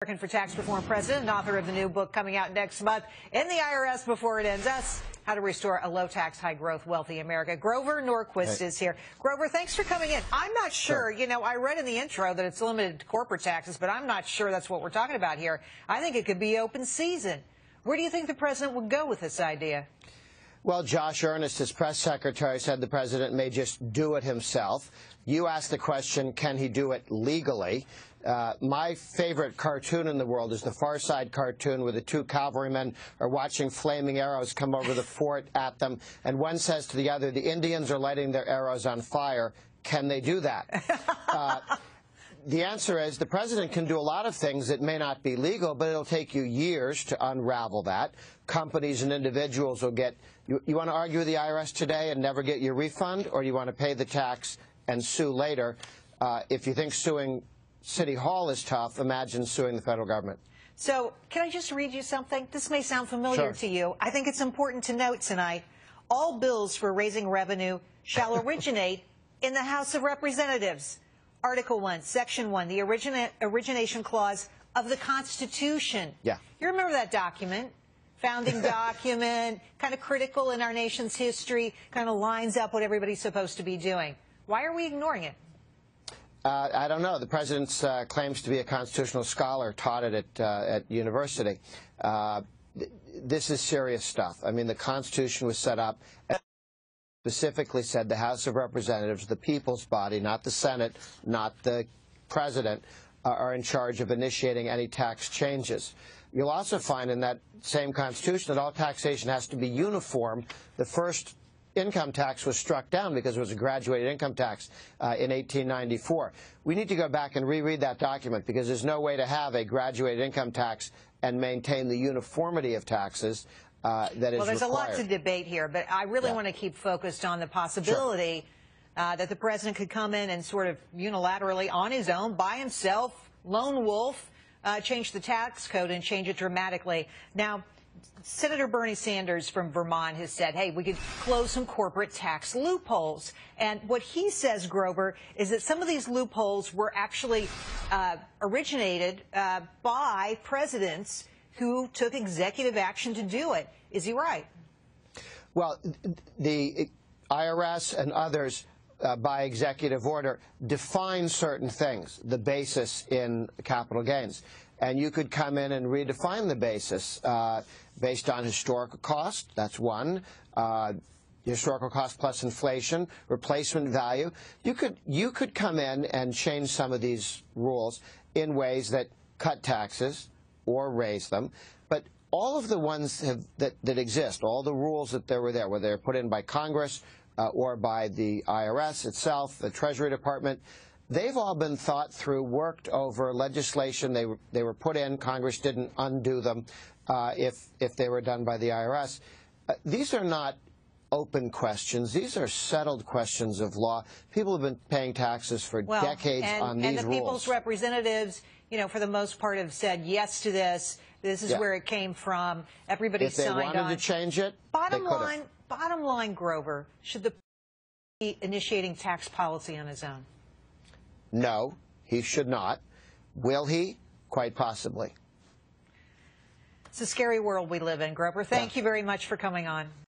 Working for tax reform president and author of the new book coming out next month, In the IRS Before It Ends Us, How to Restore a Low-Tax, High-Growth, Wealthy America. Grover Norquist is here. Grover, thanks for coming in. I'm not sure, you know, I read in the intro that it's limited to corporate taxes, but I'm not sure that's what we're talking about here. I think it could be open season. Where do you think the president would go with this idea? Well, Josh Earnest, his press secretary, said the president may just do it himself. You asked the question, can he do it legally? My favorite cartoon in the world is the Far Side cartoon where the two cavalrymen are watching flaming arrows come over the fort at them, and one says to the other, the Indians are lighting their arrows on fire. Can they do that? The answer is the president can do a lot of things that may not be legal, but it'll take you years to unravel that. Companies and individuals will get you want to argue with the IRS today and never get your refund, or do you want to pay the tax and sue later? If you think suing City Hall is tough, imagine suing the federal government. So can I just read you something? This may sound familiar to you. I think it's important to note tonight, all bills for raising revenue shall originate in the House of Representatives. Article 1, Section 1, the origination clause of the Constitution. Yeah. You remember that document? Founding document, kind of critical in our nation's history, kind of lines up what everybody's supposed to be doing. Why are we ignoring it? I don't know. The president claims to be a constitutional scholar, taught it at university. This is serious stuff. I mean, the Constitution was set up, specifically said the House of Representatives, the people's body, not the Senate, not the president, are in charge of initiating any tax changes. You'll also find in that same Constitution that all taxation has to be uniform. The first income tax was struck down because it was a graduated income tax in 1894. We need to go back and reread that document because there's no way to have a graduated income tax and maintain the uniformity of taxes that is required. Well, there's a lot to debate here, but I really want to keep focused on the possibility that the president could come in and sort of unilaterally, on his own, by himself, lone wolf, change the tax code and change it dramatically. Now, Senator Bernie Sanders from Vermont has said, hey, we could close some corporate tax loopholes. And what he says, Grover, is that some of these loopholes were actually originated by presidents who took executive action to do it. Is he right? Well, the IRS and others, by executive order, define certain things, the basis in capital gains. And you could come in and redefine the basis based on historical cost. That's one. Historical cost plus inflation, replacement value. You could come in and change some of these rules in ways that cut taxes or raise them. But all of the ones that exist, all the rules that were there, whether they're put in by Congress or by the IRS itself, the Treasury Department, they've all been thought through, worked over legislation. They were put in. Congress didn't undo them if they were done by the IRS. These are not open questions. These are settled questions of law. People have been paying taxes for decades on these rules. And the people's representatives, you know, for the most part have said yes to this. This is where it came from. Everybody signed on. If they wanted to change it, bottom line, Grover, should the president be initiating tax policy on his own? No, he should not. Will he? Quite possibly. It's a scary world we live in, Grover. Thank you very much for coming on.